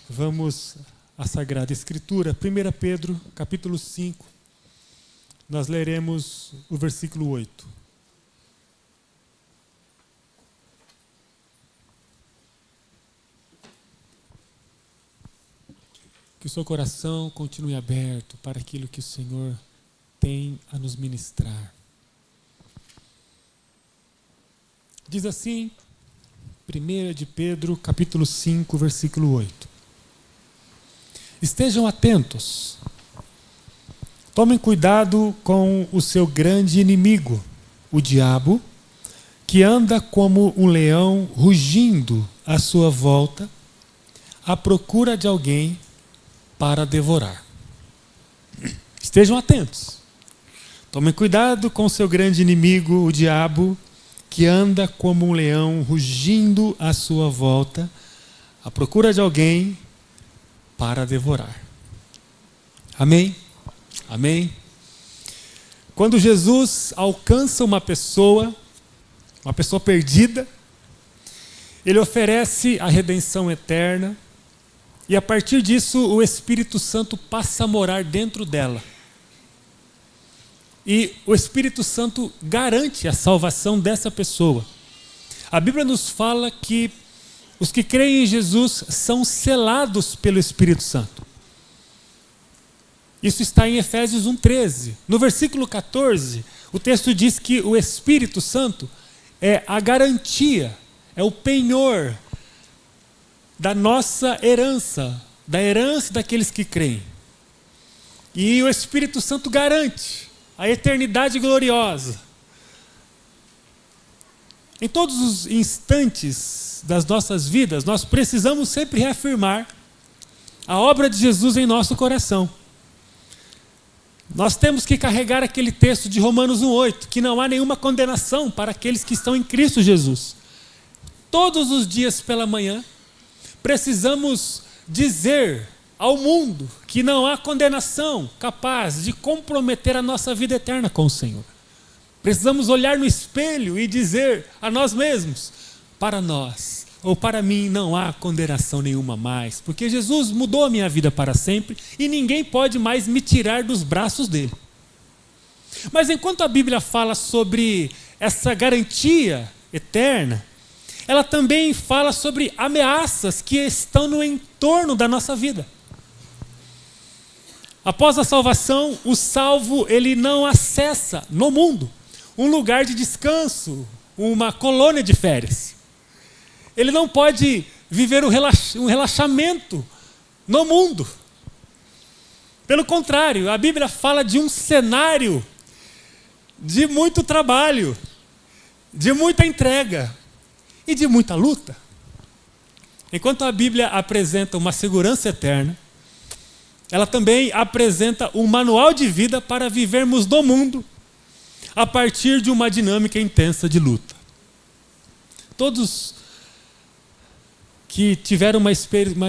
Vamos à Sagrada Escritura, 1 Pedro, capítulo 5. Nós leremos o versículo 8. Que o seu coração continue aberto para aquilo que o Senhor tem a nos ministrar. Diz assim, 1 de Pedro, capítulo 5, versículo 8. Estejam atentos. Tomem cuidado com o seu grande inimigo, o diabo, que anda como um leão rugindo à sua volta, à procura de alguém para devorar. Estejam atentos. Tomem cuidado com o seu grande inimigo, o diabo, que anda como um leão rugindo à sua volta, à procura de alguém para devorar. Amém? Amém? Quando Jesus alcança uma pessoa perdida, ele oferece a redenção eterna e a partir disso o Espírito Santo passa a morar dentro dela. E o Espírito Santo garante a salvação dessa pessoa. A Bíblia nos fala que os que creem em Jesus são selados pelo Espírito Santo. Isso está em Efésios 1:13. No versículo 14, o texto diz que o Espírito Santo é a garantia, é o penhor da nossa herança, da herança daqueles que creem. E o Espírito Santo garante a eternidade gloriosa. Em todos os instantes das nossas vidas, nós precisamos sempre reafirmar a obra de Jesus em nosso coração. Nós temos que carregar aquele texto de Romanos 1:8, que não há nenhuma condenação para aqueles que estão em Cristo Jesus. Todos os dias pela manhã, precisamos dizer ao mundo que não há condenação capaz de comprometer a nossa vida eterna com o Senhor. Precisamos olhar no espelho e dizer a nós mesmos, para nós, ou para mim, não há condenação nenhuma mais, porque Jesus mudou a minha vida para sempre e ninguém pode mais me tirar dos braços dele. Mas enquanto a Bíblia fala sobre essa garantia eterna, ela também fala sobre ameaças que estão no entorno da nossa vida. Após a salvação, o salvo ele não acessa no mundo um lugar de descanso, uma colônia de férias. Ele não pode viver um relaxamento no mundo. Pelo contrário, a Bíblia fala de um cenário de muito trabalho, de muita entrega e de muita luta. Enquanto a Bíblia apresenta uma segurança eterna, ela também apresenta um manual de vida para vivermos no mundo a partir de uma dinâmica intensa de luta. Todos que tiveram uma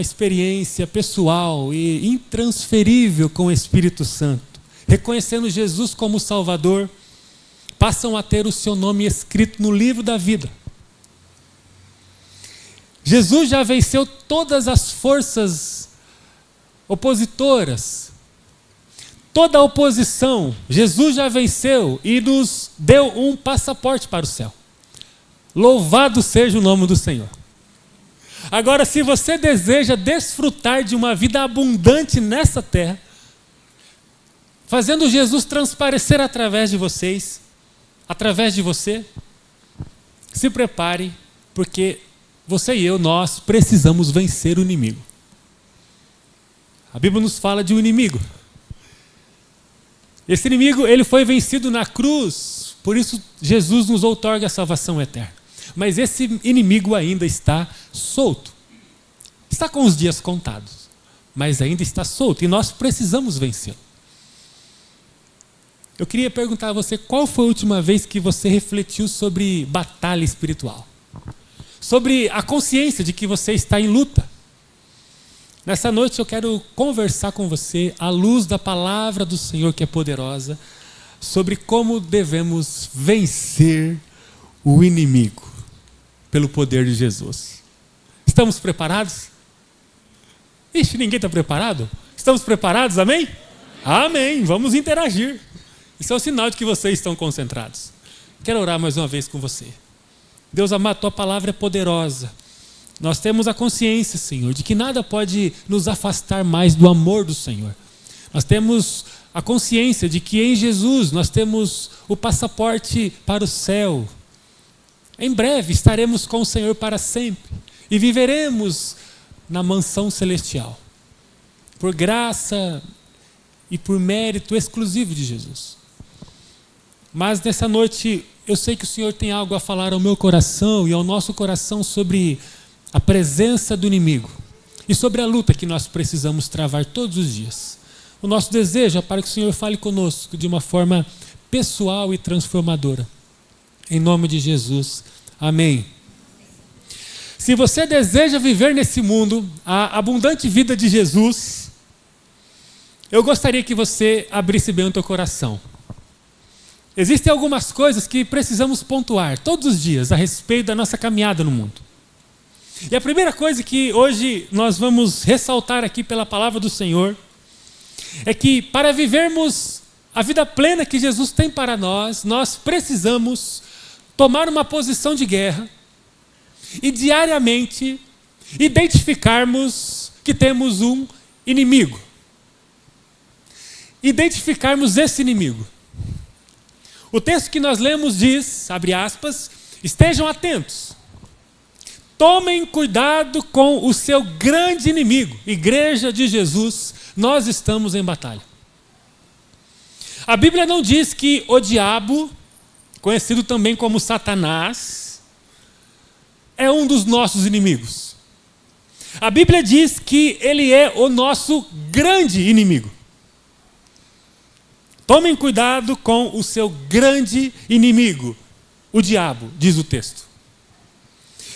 experiência pessoal e intransferível com o Espírito Santo, reconhecendo Jesus como Salvador, passam a ter o seu nome escrito no livro da vida. Jesus já venceu todas as forças opositoras, toda a oposição, Jesus já venceu e nos deu um passaporte para o céu. Louvado seja o nome do Senhor. Agora, se você deseja desfrutar de uma vida abundante nessa terra, fazendo Jesus transparecer através de vocês, através de você, se prepare, porque você e eu, nós precisamos vencer o inimigo. A Bíblia nos fala de um inimigo. Esse inimigo, ele foi vencido na cruz, por isso Jesus nos outorga a salvação eterna. Mas esse inimigo ainda está solto. Está com os dias contados, mas ainda está solto e nós precisamos vencê-lo. Eu queria perguntar a você, qual foi a última vez que você refletiu sobre batalha espiritual? Sobre a consciência de que você está em luta? Nessa noite eu quero conversar com você, à luz da palavra do Senhor que é poderosa, sobre como devemos vencer o inimigo pelo poder de Jesus. Estamos preparados? Ixi, ninguém está preparado? Estamos preparados, amém? Amém, vamos interagir. Isso é um sinal de que vocês estão concentrados. Quero orar mais uma vez com você. Deus amado, tua palavra é poderosa. Nós temos a consciência, Senhor, de que nada pode nos afastar mais do amor do Senhor. Nós temos a consciência de que em Jesus nós temos o passaporte para o céu. Em breve estaremos com o Senhor para sempre e viveremos na mansão celestial, por graça e por mérito exclusivo de Jesus. Mas nessa noite eu sei que o Senhor tem algo a falar ao meu coração e ao nosso coração sobre a presença do inimigo e sobre a luta que nós precisamos travar todos os dias. O nosso desejo é para que o Senhor fale conosco de uma forma pessoal e transformadora. Em nome de Jesus, amém. Se você deseja viver nesse mundo a abundante vida de Jesus, eu gostaria que você abrisse bem o teu coração. Existem algumas coisas que precisamos pontuar todos os dias a respeito da nossa caminhada no mundo. E a primeira coisa que hoje nós vamos ressaltar aqui pela palavra do Senhor é que para vivermos a vida plena que Jesus tem para nós, nós precisamos tomar uma posição de guerra e diariamente identificarmos que temos um inimigo. Identificarmos esse inimigo. O texto que nós lemos diz, abre aspas, estejam atentos. Tomem cuidado com o seu grande inimigo. Igreja de Jesus, nós estamos em batalha. A Bíblia não diz que o diabo, conhecido também como Satanás, é um dos nossos inimigos. A Bíblia diz que ele é o nosso grande inimigo. Tomem cuidado com o seu grande inimigo, o diabo, diz o texto.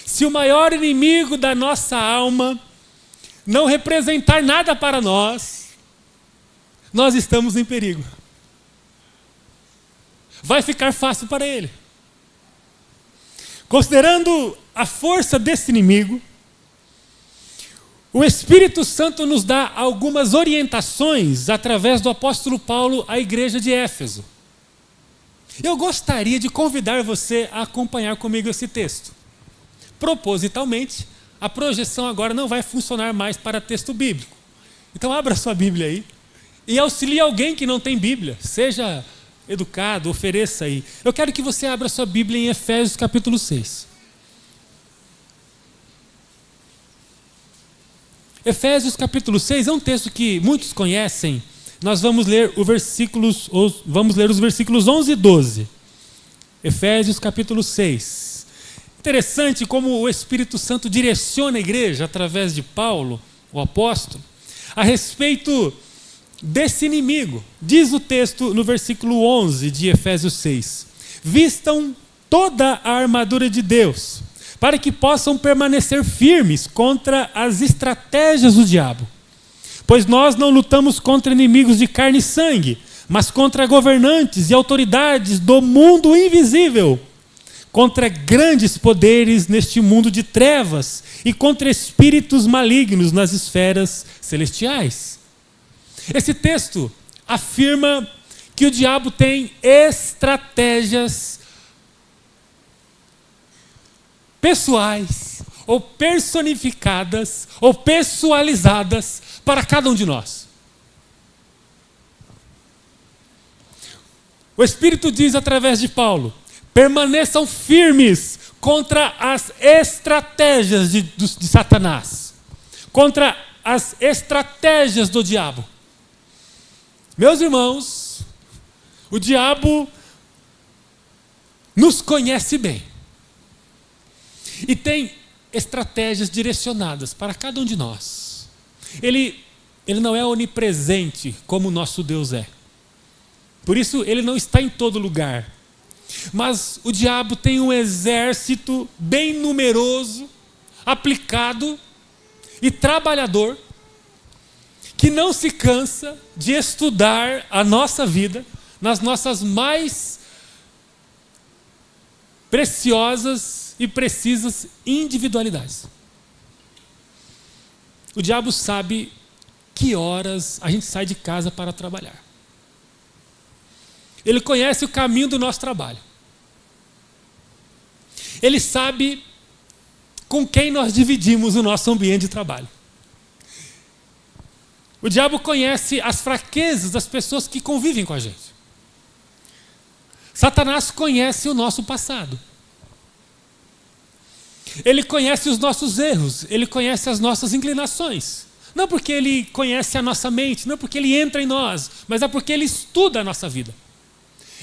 Se o maior inimigo da nossa alma não representar nada para nós, nós estamos em perigo. Vai ficar fácil para ele. Considerando a força desse inimigo, o Espírito Santo nos dá algumas orientações através do apóstolo Paulo à igreja de Éfeso. Eu gostaria de convidar você a acompanhar comigo esse texto. Propositalmente, a projeção agora não vai funcionar mais para texto bíblico. Então abra sua Bíblia aí e auxilie alguém que não tem Bíblia. Seja educado, ofereça aí. Eu quero que você abra sua Bíblia em Efésios capítulo 6. Efésios capítulo 6 é um texto que muitos conhecem. Nós vamos ler os versículos 11 e 12. Efésios capítulo 6. Interessante como o Espírito Santo direciona a igreja através de Paulo, o apóstolo, a respeito desse inimigo. Diz o texto no versículo 11 de Efésios 6. Vistam toda a armadura de Deus, para que possam permanecer firmes contra as estratégias do diabo. Pois nós não lutamos contra inimigos de carne e sangue, mas contra governantes e autoridades do mundo invisível, contra grandes poderes neste mundo de trevas e contra espíritos malignos nas esferas celestiais. Esse texto afirma que o diabo tem estratégias pessoais, ou personificadas, ou pessoalizadas para cada um de nós. O Espírito diz através de Paulo: permaneçam firmes contra as estratégias de Satanás, contra as estratégias do diabo. Meus irmãos, o diabo nos conhece bem e tem estratégias direcionadas para cada um de nós. Ele não é onipresente como o nosso Deus é. Por isso ele não está em todo lugar. Mas o diabo tem um exército bem numeroso, aplicado e trabalhador, que não se cansa de estudar a nossa vida nas nossas mais preciosas e precisas individualidades. O diabo sabe que horas a gente sai de casa para trabalhar. Ele conhece o caminho do nosso trabalho. Ele sabe com quem nós dividimos o nosso ambiente de trabalho. O diabo conhece as fraquezas das pessoas que convivem com a gente. Satanás conhece o nosso passado. Ele conhece os nossos erros, ele conhece as nossas inclinações. Não porque ele conhece a nossa mente, não porque ele entra em nós, mas é porque ele estuda a nossa vida.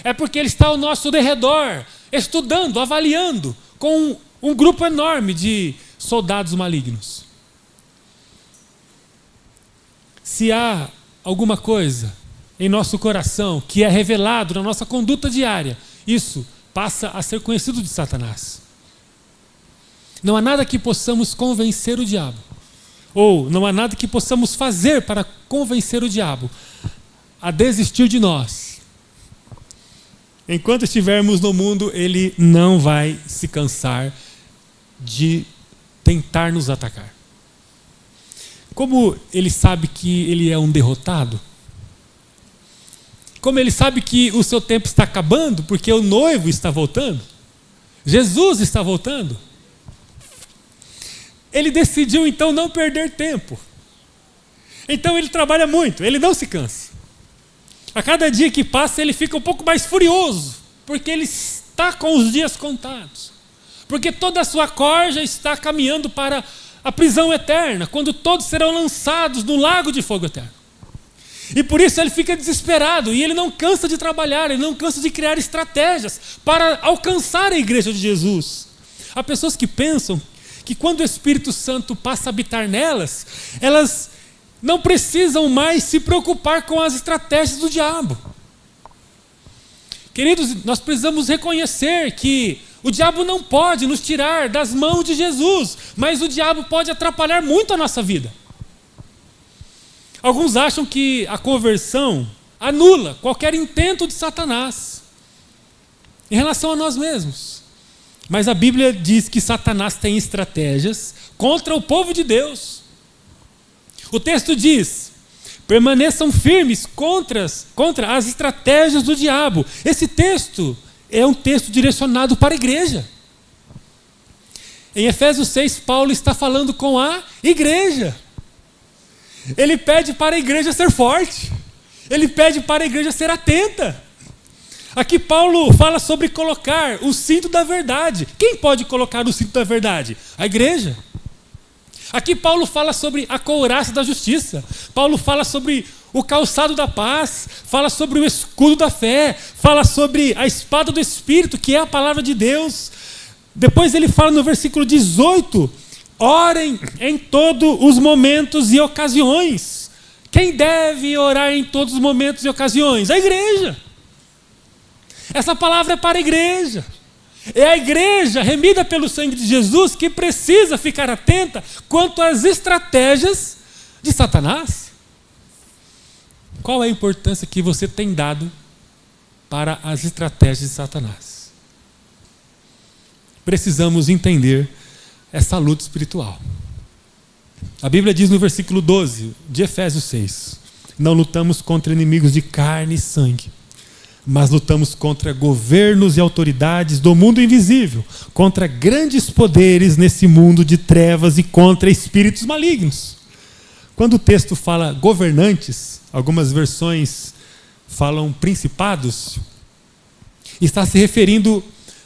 É porque ele está ao nosso derredor, estudando, avaliando, com um grupo enorme de soldados malignos. Se há alguma coisa em nosso coração que é revelado na nossa conduta diária, isso passa a ser conhecido de Satanás. Não há nada que possamos convencer o diabo, ou não há nada que possamos fazer para convencer o diabo a desistir de nós. Enquanto estivermos no mundo, ele não vai se cansar de tentar nos atacar. Como ele sabe que ele é um derrotado, como ele sabe que o seu tempo está acabando, porque o noivo está voltando, Jesus está voltando, ele decidiu então não perder tempo. Então ele trabalha muito, ele não se cansa. A cada dia que passa ele fica um pouco mais furioso, porque ele está com os dias contados. Porque toda a sua corja está caminhando para a prisão eterna, quando todos serão lançados no lago de fogo eterno. E por isso ele fica desesperado, e ele não cansa de trabalhar, ele não cansa de criar estratégias para alcançar a igreja de Jesus. Há pessoas que pensam que quando o Espírito Santo passa a habitar nelas, elas não precisam mais se preocupar com as estratégias do diabo. Queridos, nós precisamos reconhecer que o diabo não pode nos tirar das mãos de Jesus, mas o diabo pode atrapalhar muito a nossa vida. Alguns acham que a conversão anula qualquer intento de Satanás em relação a nós mesmos. Mas a Bíblia diz que Satanás tem estratégias contra o povo de Deus. O texto diz: permaneçam firmes contra as estratégias do diabo. Esse texto é um texto direcionado para a igreja. Em Efésios 6, Paulo está falando com a igreja. Ele pede para a igreja ser forte. Ele pede para a igreja ser atenta. Aqui Paulo fala sobre colocar o cinto da verdade. Quem pode colocar o cinto da verdade? A igreja. Aqui Paulo fala sobre a couraça da justiça. Paulo fala sobre o calçado da paz. Fala sobre o escudo da fé. Fala sobre a espada do Espírito, que é a palavra de Deus. Depois ele fala no versículo 18: orem em todos os momentos e ocasiões. Quem deve orar em todos os momentos e ocasiões? A igreja. Essa palavra é para a igreja. É a igreja remida pelo sangue de Jesus que precisa ficar atenta quanto às estratégias de Satanás. Qual é a importância que você tem dado para as estratégias de Satanás? Precisamos entender essa luta espiritual. A Bíblia diz no versículo 12 de Efésios 6: não lutamos contra inimigos de carne e sangue, mas lutamos contra governos e autoridades do mundo invisível, contra grandes poderes nesse mundo de trevas e contra espíritos malignos. Quando o texto fala governantes, algumas versões falam principados, está se referindo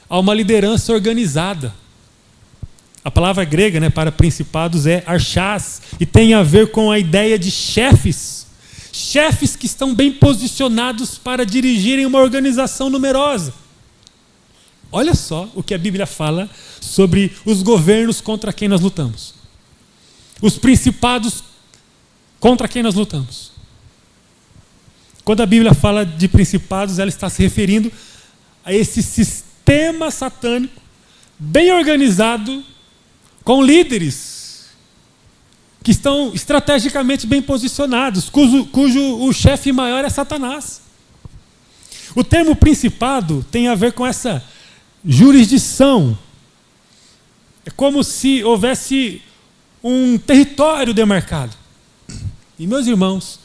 a uma liderança organizada. A palavra grega, para principados é archás, e tem a ver com a ideia de chefes. Chefes que estão bem posicionados para dirigirem uma organização numerosa. Olha só o que a Bíblia fala sobre os governos contra quem nós lutamos. Os principados contra quem nós lutamos. Quando a Bíblia fala de principados, ela está se referindo a esse sistema satânico bem organizado, com líderes que estão estrategicamente bem posicionados, cujo o chefe maior é Satanás. O termo principado tem a ver com essa jurisdição. É como se houvesse um território demarcado. E meus irmãos,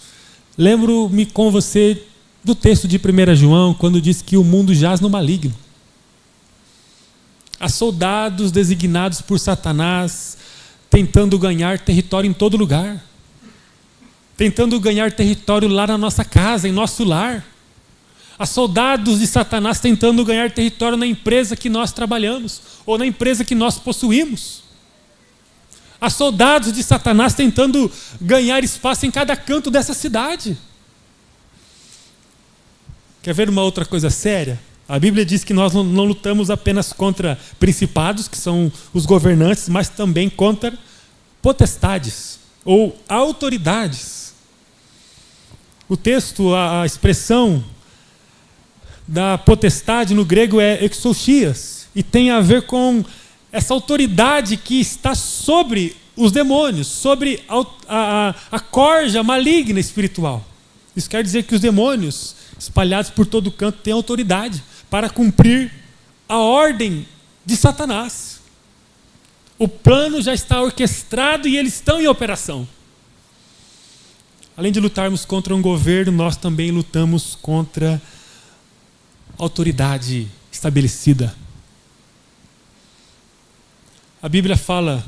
lembro-me com você do texto de 1 João, quando diz que o mundo jaz no maligno. Há soldados designados por Satanás tentando ganhar território em todo lugar. Tentando ganhar território lá na nossa casa, em nosso lar. Há soldados de Satanás tentando ganhar território na empresa que nós trabalhamos, ou na empresa que nós possuímos. Há soldados de Satanás tentando ganhar espaço em cada canto dessa cidade. Quer ver uma outra coisa séria? A Bíblia diz que nós não lutamos apenas contra principados, que são os governantes, mas também contra potestades ou autoridades. O texto, a expressão da potestade no grego é exousias, e tem a ver com essa autoridade que está sobre os demônios, sobre a corja maligna espiritual. Isso quer dizer que os demônios, espalhados por todo canto, têm autoridade para cumprir a ordem de Satanás. O plano já está orquestrado e eles estão em operação. Além de lutarmos contra um governo, nós também lutamos contra a autoridade estabelecida. A Bíblia fala,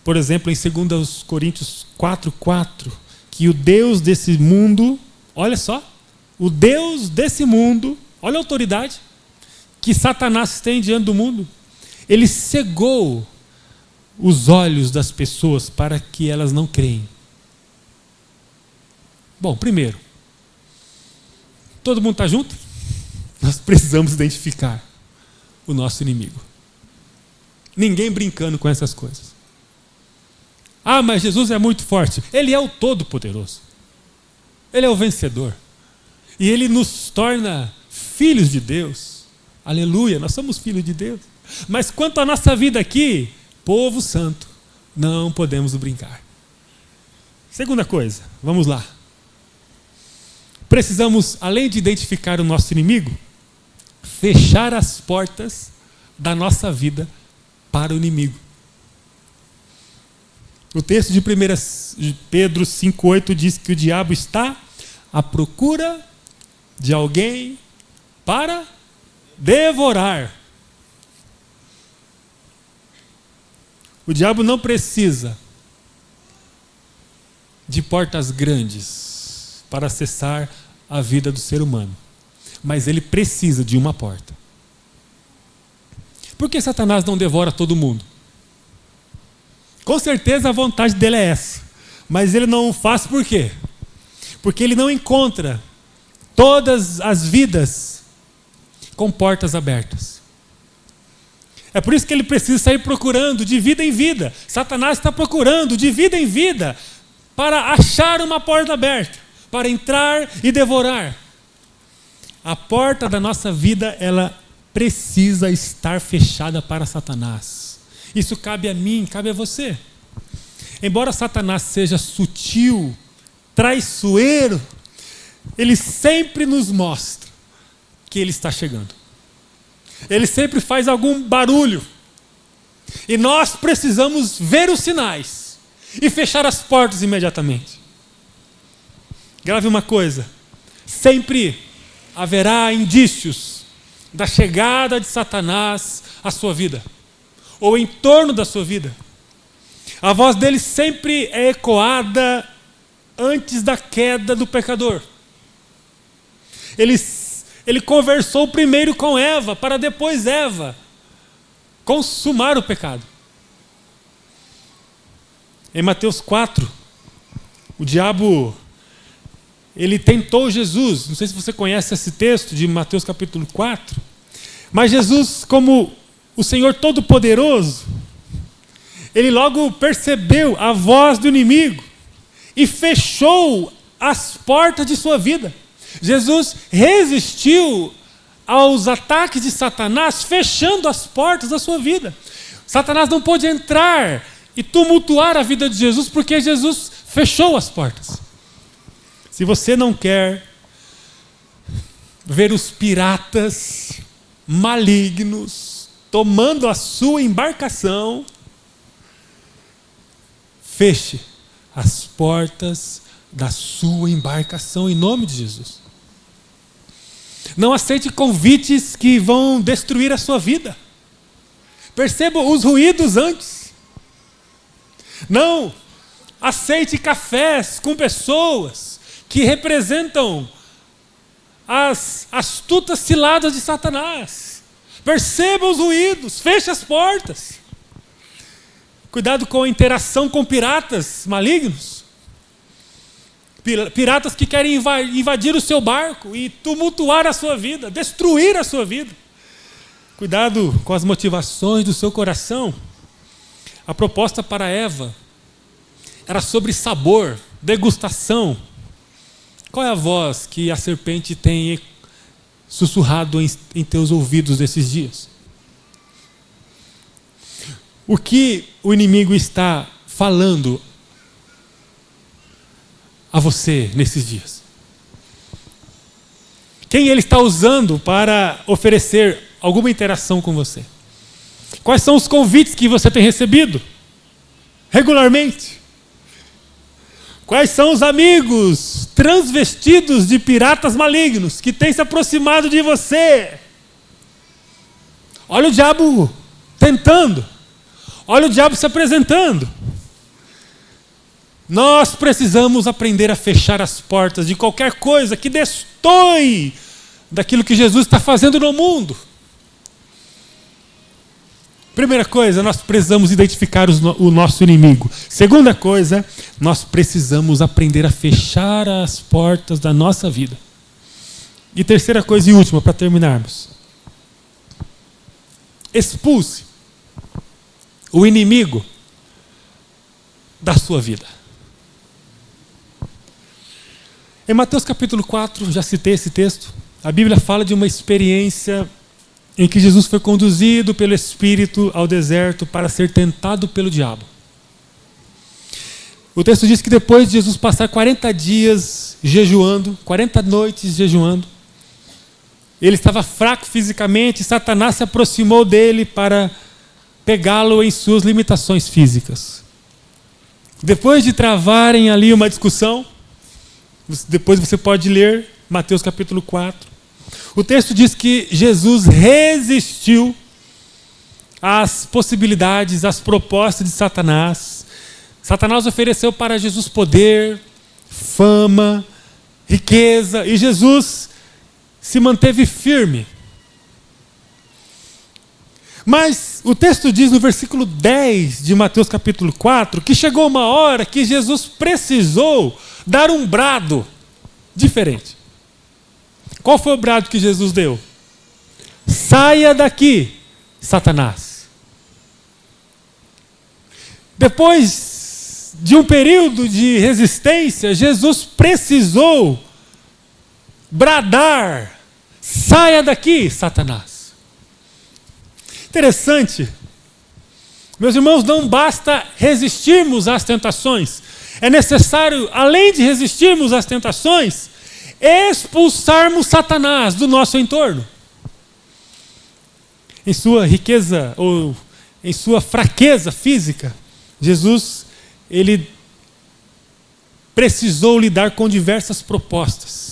por exemplo, em 2 Coríntios 4:4, que o Deus desse mundo, olha só, o Deus desse mundo, olha a autoridade que Satanás tem diante do mundo, ele cegou os olhos das pessoas para que elas não creem. Bom, primeiro, todo mundo está junto? Nós precisamos identificar o nosso inimigo. Ninguém brincando com essas coisas. Ah, mas Jesus é muito forte. Ele é o Todo-Poderoso. Ele é o vencedor. E Ele nos torna filhos de Deus. Aleluia, nós somos filhos de Deus. Mas quanto à nossa vida aqui, povo santo, não podemos brincar. Segunda coisa, vamos lá. Precisamos, além de identificar o nosso inimigo, fechar as portas da nossa vida para o inimigo. O texto de 1 Pedro 5,8 diz que o diabo está à procura de alguém para devorar. O diabo não precisa de portas grandes para acessar a vida do ser humano, mas ele precisa de uma porta. Por que Satanás não devora todo mundo? Com certeza a vontade dele é essa, mas ele não o faz por quê? Porque ele não encontra todas as vidas com portas abertas. É por isso que ele precisa sair procurando de vida em vida. Satanás está procurando de vida em vida para achar uma porta aberta, para entrar e devorar. A porta da nossa vida, ela precisa estar fechada para Satanás. Isso cabe a mim, cabe a você. Embora Satanás seja sutil, traiçoeiro, ele sempre nos mostra que ele está chegando. Ele sempre faz algum barulho. E nós precisamos ver os sinais e fechar as portas imediatamente. Grave uma coisa: sempre haverá indícios da chegada de Satanás à sua vida, ou em torno da sua vida. A voz dele sempre é ecoada antes da queda do pecador. Ele conversou primeiro com Eva, para depois Eva consumar o pecado. Em Mateus 4, o diabo, ele tentou Jesus. Não sei se você conhece esse texto de Mateus capítulo 4. Mas Jesus, como o Senhor Todo-Poderoso, ele logo percebeu a voz do inimigo e fechou as portas de sua vida. Jesus resistiu aos ataques de Satanás, fechando as portas da sua vida. Satanás não pôde entrar e tumultuar a vida de Jesus, porque Jesus fechou as portas. Se você não quer ver os piratas malignos tomando a sua embarcação, feche as portas da sua embarcação em nome de Jesus. Não aceite convites que vão destruir a sua vida. Perceba os ruídos antes. Não aceite cafés com pessoas que representam as astutas ciladas de Satanás. Perceba os ruídos, feche as portas. Cuidado com a interação com piratas malignos. Piratas que querem invadir o seu barco e tumultuar a sua vida, destruir a sua vida. Cuidado com as motivações do seu coração. A proposta para Eva era sobre sabor, degustação. Qual é a voz que a serpente tem sussurrado em teus ouvidos nesses dias? O que o inimigo está falando a você nesses dias? Quem ele está usando para oferecer alguma interação com você? Quais são os convites que você tem recebido regularmente? Quais são os amigos transvestidos de piratas malignos que têm se aproximado de você? Olha o diabo tentando. Olha o diabo se apresentando. Nós precisamos aprender a fechar as portas de qualquer coisa que destoe daquilo que Jesus está fazendo no mundo. Primeira coisa, nós precisamos identificar o nosso inimigo. Segunda coisa, nós precisamos aprender a fechar as portas da nossa vida. E terceira coisa e última, para terminarmos. Expulse o inimigo da sua vida. Em Mateus capítulo 4, já citei esse texto, a Bíblia fala de uma experiência em que Jesus foi conduzido pelo Espírito ao deserto para ser tentado pelo diabo. O texto diz que depois de Jesus passar 40 dias jejuando, 40 noites jejuando, ele estava fraco fisicamente, e Satanás se aproximou dele para pegá-lo em suas limitações físicas. Depois de travarem ali uma discussão, depois você pode ler Mateus capítulo 4, o texto diz que Jesus resistiu às possibilidades, às propostas de Satanás. Satanás ofereceu para Jesus poder, fama, riqueza, e Jesus se manteve firme. Mas o texto diz no versículo 10 de Mateus capítulo 4 que chegou uma hora que Jesus precisou dar um brado diferente. Qual foi o brado que Jesus deu? Saia daqui, Satanás. Depois de um período de resistência, Jesus precisou bradar: saia daqui, Satanás. Interessante. Meus irmãos, não basta resistirmos às tentações. É necessário, além de resistirmos às tentações, expulsarmos Satanás do nosso entorno. Em sua riqueza ou em sua fraqueza física, Jesus, ele precisou lidar com diversas propostas.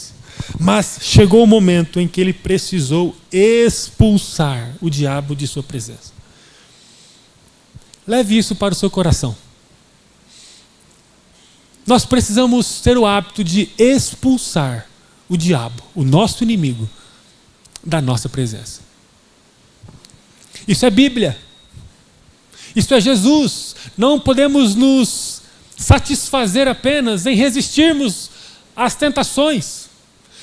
Mas chegou o momento em que ele precisou expulsar o diabo de sua presença. Leve isso para o seu coração. Nós precisamos ter o hábito de expulsar o diabo, o nosso inimigo, da nossa presença. Isso é Bíblia. Isso é Jesus. Não podemos nos satisfazer apenas em resistirmos às tentações.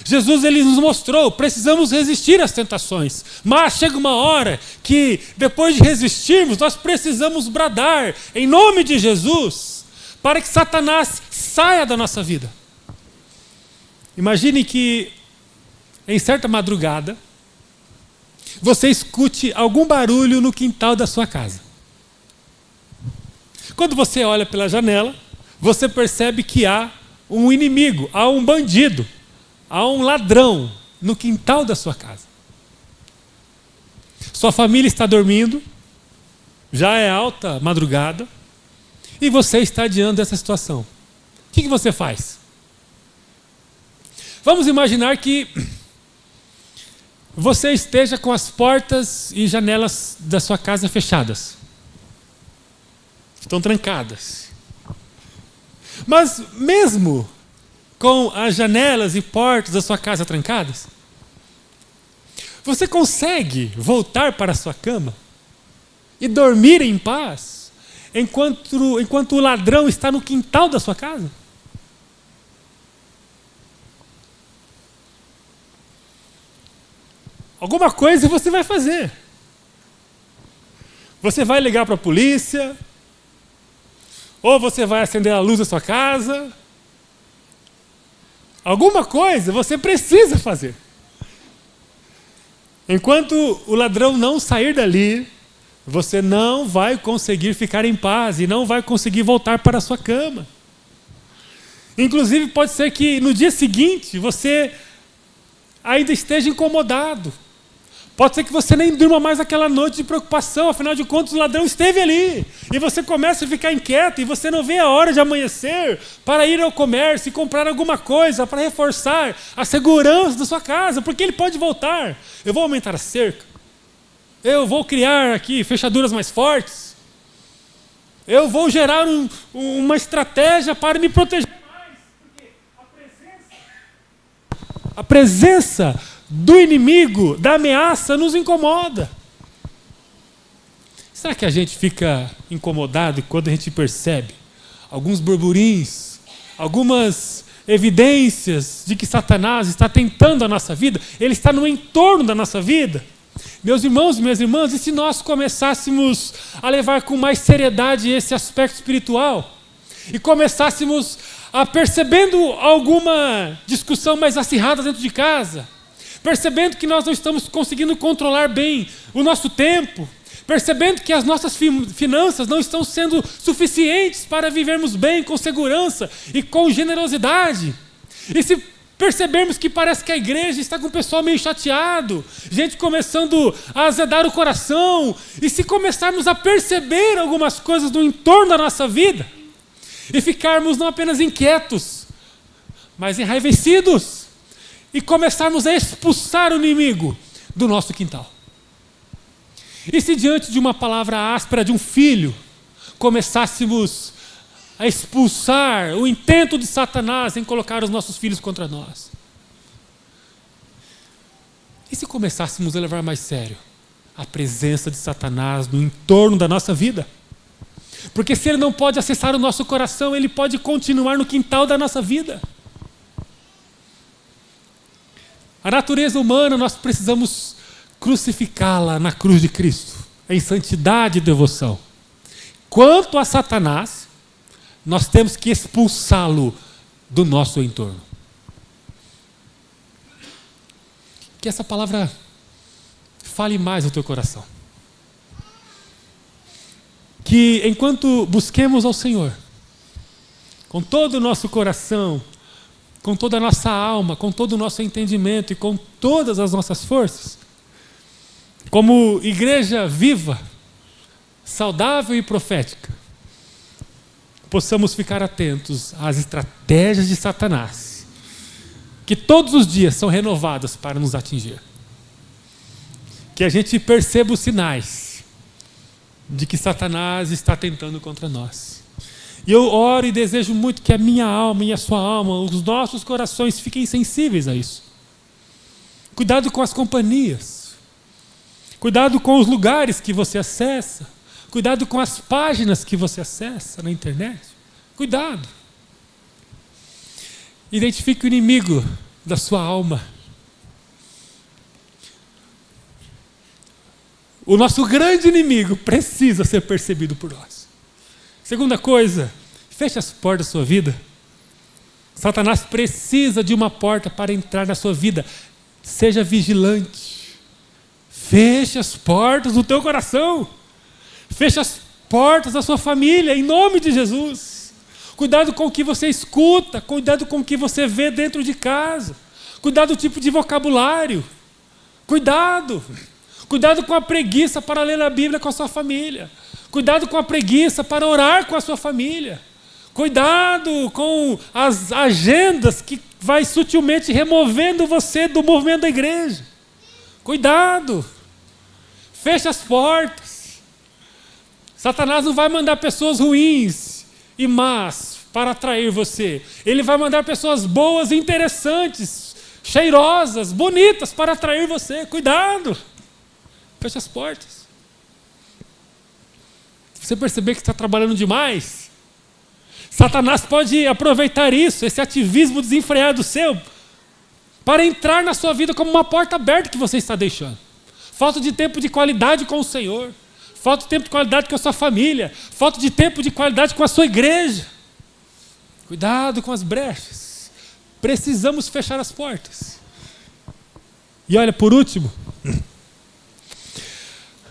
Jesus, ele nos mostrou, precisamos resistir às tentações. Mas chega uma hora que, depois de resistirmos, nós precisamos bradar em nome de Jesus, para que Satanás saia da nossa vida. Imagine que, em certa madrugada, você escute algum barulho no quintal da sua casa. Quando você olha pela janela, você percebe que há um inimigo, há um bandido, há um ladrão no quintal da sua casa. Sua família está dormindo, já é alta madrugada, e você está diante dessa situação. O que você faz? Vamos imaginar que você esteja com as portas e janelas da sua casa fechadas. Estão trancadas. Mas mesmo com as janelas e portas da sua casa trancadas, você consegue voltar para a sua cama e dormir em paz enquanto o ladrão está no quintal da sua casa? Alguma coisa você vai fazer. Você vai ligar para a polícia, ou você vai acender a luz da sua casa. Alguma coisa você precisa fazer. Enquanto o ladrão não sair dali, você não vai conseguir ficar em paz e não vai conseguir voltar para a sua cama. Inclusive, pode ser que no dia seguinte você ainda esteja incomodado. Pode ser que você nem durma mais aquela noite de preocupação, afinal de contas o ladrão esteve ali. E você começa a ficar inquieto e você não vê a hora de amanhecer para ir ao comércio e comprar alguma coisa para reforçar a segurança da sua casa, porque ele pode voltar. Eu vou aumentar a cerca. Eu vou criar aqui fechaduras mais fortes. Eu vou gerar uma estratégia para me proteger mais. Porque a presença do inimigo, da ameaça, nos incomoda. Será que a gente fica incomodado quando a gente percebe alguns burburins, algumas evidências de que Satanás está tentando a nossa vida? Ele está no entorno da nossa vida? Meus irmãos e minhas irmãs, e se nós começássemos a levar com mais seriedade esse aspecto espiritual e começássemos a percebendo alguma discussão mais acirrada dentro de casa, percebendo que nós não estamos conseguindo controlar bem o nosso tempo, percebendo que as nossas finanças não estão sendo suficientes para vivermos bem, com segurança e com generosidade, e se percebermos que parece que a igreja está com o pessoal meio chateado, gente começando a azedar o coração, e se começarmos a perceber algumas coisas no entorno da nossa vida, e ficarmos não apenas inquietos, mas enraivecidos, e começarmos a expulsar o inimigo do nosso quintal. E se diante de uma palavra áspera de um filho, começássemos a expulsar o intento de Satanás em colocar os nossos filhos contra nós? E se começássemos a levar mais sério a presença de Satanás no entorno da nossa vida? Porque se ele não pode acessar o nosso coração, ele pode continuar no quintal da nossa vida. A natureza humana, nós precisamos crucificá-la na cruz de Cristo, em santidade e devoção. Quanto a Satanás, nós temos que expulsá-lo do nosso entorno. Que essa palavra fale mais no teu coração. Que enquanto busquemos ao Senhor, com todo o nosso coração, com toda a nossa alma, com todo o nosso entendimento e com todas as nossas forças, como igreja viva, saudável e profética, possamos ficar atentos às estratégias de Satanás, que todos os dias são renovadas para nos atingir. Que a gente perceba os sinais de que Satanás está tentando contra nós. E eu oro e desejo muito que a minha alma e a sua alma, os nossos corações fiquem sensíveis a isso. Cuidado com as companhias. Cuidado com os lugares que você acessa. Cuidado com as páginas que você acessa na internet. Cuidado. Identifique o inimigo da sua alma. O nosso grande inimigo precisa ser percebido por nós. Segunda coisa, feche as portas da sua vida. Satanás precisa de uma porta para entrar na sua vida. Seja vigilante. Feche as portas do teu coração. Feche as portas da sua família, em nome de Jesus. Cuidado com o que você escuta, cuidado com o que você vê dentro de casa. Cuidado do tipo de vocabulário. Cuidado. Cuidado com a preguiça para ler a Bíblia com a sua família. Cuidado com a preguiça para orar com a sua família. Cuidado com as agendas que vai sutilmente removendo você do movimento da igreja. Cuidado. Feche as portas. Satanás não vai mandar pessoas ruins e más para atrair você. Ele vai mandar pessoas boas, interessantes, cheirosas, bonitas para atrair você. Cuidado. Feche as portas. Se você perceber que está trabalhando demais, Satanás pode aproveitar isso, esse ativismo desenfreado seu, para entrar na sua vida como uma porta aberta que você está deixando. Falta de tempo de qualidade com o Senhor, falta de tempo de qualidade com a sua família, falta de tempo de qualidade com a sua igreja. Cuidado com as brechas. Precisamos fechar as portas. E olha, por último,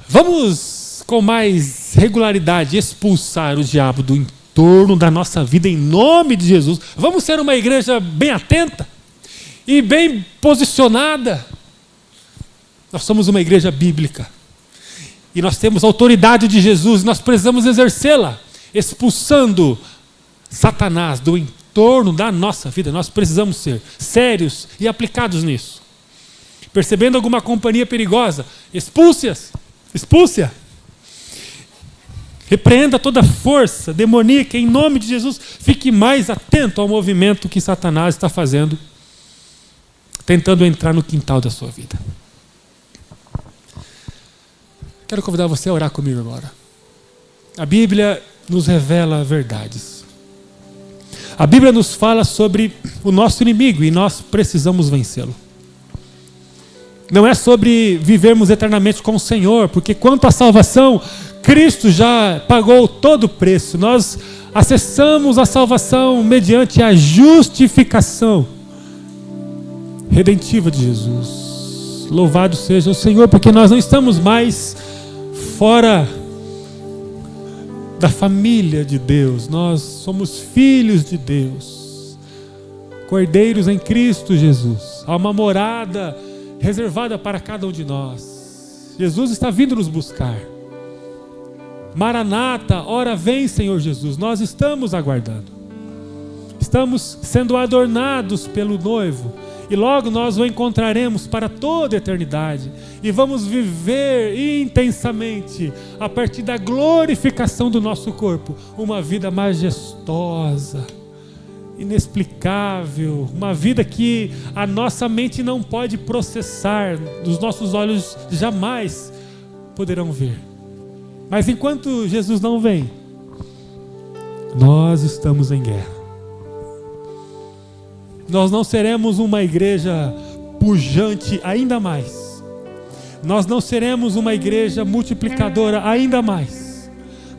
vamos com mais regularidade expulsar o diabo do entorno da nossa vida em nome de Jesus. Vamos ser uma igreja bem atenta e bem posicionada. Nós somos uma igreja bíblica e nós temos a autoridade de Jesus, nós precisamos exercê-la, expulsando Satanás do entorno da nossa vida. Nós precisamos ser sérios e aplicados nisso. Percebendo alguma companhia perigosa, expulse-a. Repreenda toda força demoníaca em nome de Jesus. Fique mais atento ao movimento que Satanás está fazendo, tentando entrar no quintal da sua vida. Quero convidar você a orar comigo agora. A Bíblia nos revela verdades. A Bíblia nos fala sobre o nosso inimigo e nós precisamos vencê-lo. Não é sobre vivermos eternamente com o Senhor, porque quanto à salvação, Cristo já pagou todo o preço. Nós acessamos a salvação mediante a justificação redentiva de Jesus. Louvado seja o Senhor, porque nós não estamos mais fora da família de Deus. Nós somos filhos de Deus, cordeiros em Cristo Jesus. Há uma morada reservada para cada um de nós. Jesus está vindo nos buscar. Maranata, ora vem, Senhor Jesus. Nós estamos aguardando. Estamos sendo adornados pelo noivo. E logo nós o encontraremos para toda a eternidade. E vamos viver intensamente, a partir da glorificação do nosso corpo, uma vida majestosa, inexplicável. Uma vida que a nossa mente não pode processar, os nossos olhos jamais poderão ver. Mas enquanto Jesus não vem, nós estamos em guerra. Nós não seremos uma igreja pujante ainda mais. Nós não seremos uma igreja multiplicadora ainda mais.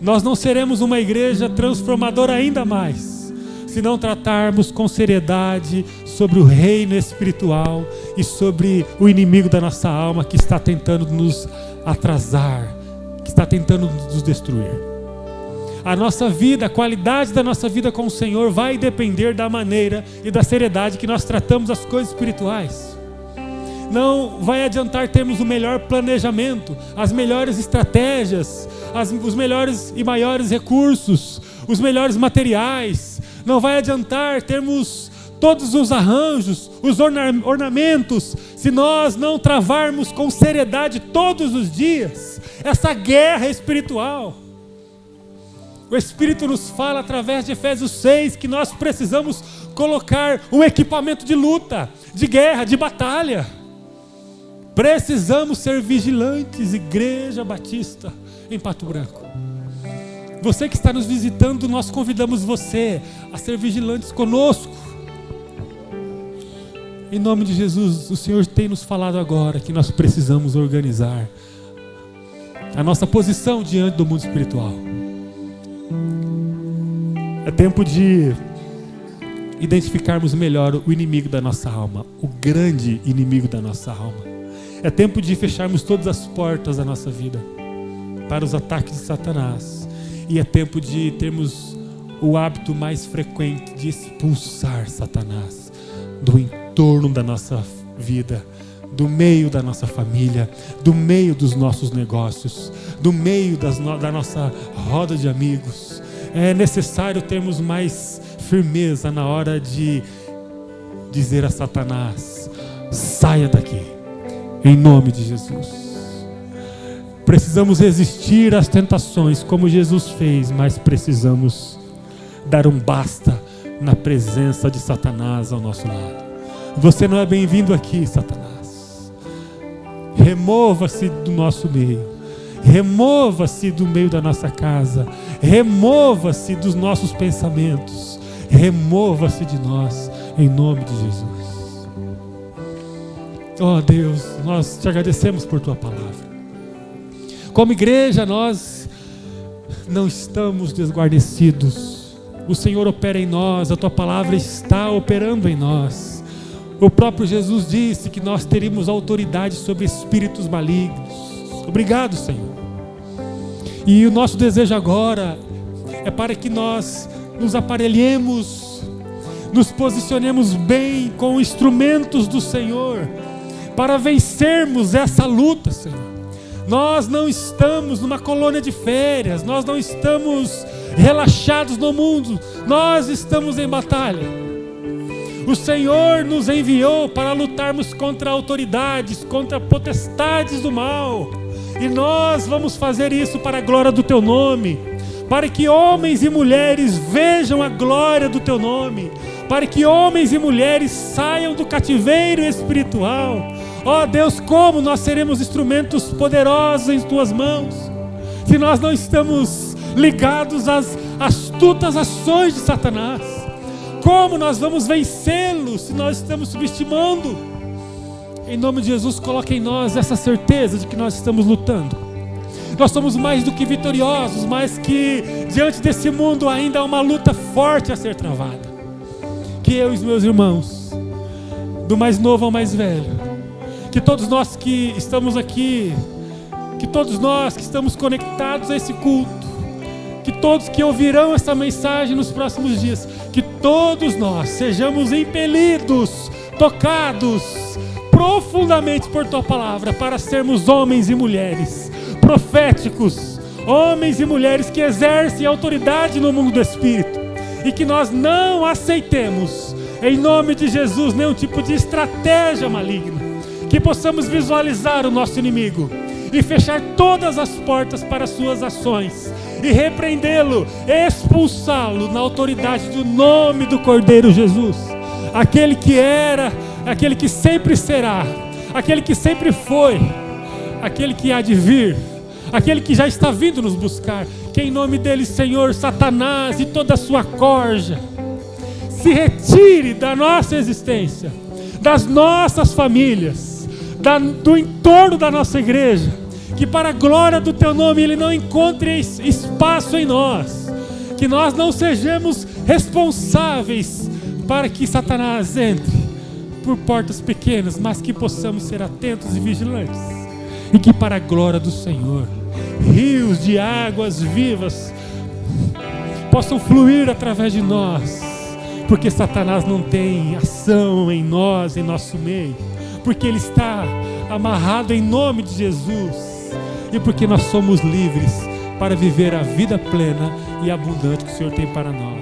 Nós não seremos uma igreja transformadora ainda mais, se não tratarmos com seriedade sobre o reino espiritual e sobre o inimigo da nossa alma que está tentando nos atrasar, que está tentando nos destruir. A nossa vida, a qualidade da nossa vida com o Senhor vai depender da maneira e da seriedade que nós tratamos as coisas espirituais. Não vai adiantar termos o melhor planejamento, as melhores estratégias, os melhores e maiores recursos, os melhores materiais. Não vai adiantar termos todos os arranjos, os ornamentos, se nós não travarmos com seriedade todos os dias essa guerra espiritual. O Espírito nos fala através de Efésios 6 que nós precisamos colocar um equipamento de luta, de guerra, de batalha. Precisamos ser vigilantes, Igreja Batista em Pato Branco. Você que está nos visitando, nós convidamos você a ser vigilantes conosco. Em nome de Jesus, o Senhor tem nos falado agora que nós precisamos organizar a nossa posição diante do mundo espiritual. É tempo de identificarmos melhor o inimigo da nossa alma, o grande inimigo da nossa alma. É tempo de fecharmos todas as portas da nossa vida para os ataques de Satanás. E é tempo de termos o hábito mais frequente de expulsar Satanás do entorno da nossa vida, do meio da nossa família, do meio dos nossos negócios, do meio da nossa roda de amigos. É necessário termos mais firmeza na hora de dizer a Satanás: saia daqui, em nome de Jesus. Precisamos resistir às tentações como Jesus fez, mas precisamos dar um basta na presença de Satanás ao nosso lado. Você não é bem-vindo aqui, Satanás. Remova-se do nosso meio. Remova-se do meio da nossa casa. Remova-se dos nossos pensamentos. Remova-se de nós, em nome de Jesus. Oh Deus, nós te agradecemos por tua palavra. Como igreja, nós não estamos desguarnecidos. O Senhor opera em nós, a tua palavra está operando em nós. O próprio Jesus disse que nós teríamos autoridade sobre espíritos malignos. Obrigado, Senhor. E o nosso desejo agora é para que nós nos aparelhemos, nos posicionemos bem com instrumentos do Senhor, para vencermos essa luta, Senhor. Nós não estamos numa colônia de férias, nós não estamos relaxados no mundo, nós estamos em batalha. O Senhor nos enviou para lutarmos contra autoridades, contra potestades do mal, e nós vamos fazer isso para a glória do Teu nome, para que homens e mulheres vejam a glória do Teu nome, para que homens e mulheres saiam do cativeiro espiritual. Ó Deus, como nós seremos instrumentos poderosos em Tuas mãos, se nós não estamos ligados às astutas ações de Satanás? Como nós vamos vencê-lo se nós estamos subestimando? Em nome de Jesus, coloque em nós essa certeza de que nós estamos lutando. Nós somos mais do que vitoriosos, mas que diante desse mundo ainda há uma luta forte a ser travada. Que eu e os meus irmãos, do mais novo ao mais velho, que todos nós que estamos aqui, que todos nós que estamos conectados a esse culto, que todos que ouvirão essa mensagem nos próximos dias, que todos nós sejamos impelidos, tocados profundamente por Tua palavra, para sermos homens e mulheres proféticos, homens e mulheres que exercem autoridade no mundo do Espírito, e que nós não aceitemos, em nome de Jesus, nenhum tipo de estratégia maligna. Que possamos visualizar o nosso inimigo e fechar todas as portas para as suas ações e repreendê-lo, expulsá-lo na autoridade do nome do Cordeiro Jesus, aquele que era, aquele que sempre será, aquele que sempre foi, aquele que há de vir, aquele que já está vindo nos buscar. Que em nome dele, Senhor, Satanás e toda a sua corja se retire da nossa existência, das nossas famílias, do entorno da nossa igreja, que para a glória do Teu nome ele não encontre espaço em nós, que nós não sejamos responsáveis para que Satanás entre por portas pequenas, mas que possamos ser atentos e vigilantes, e que para a glória do Senhor rios de águas vivas possam fluir através de nós, porque Satanás não tem ação em nós, em nosso meio, porque ele está amarrado em nome de Jesus, e porque nós somos livres para viver a vida plena e abundante que o Senhor tem para nós.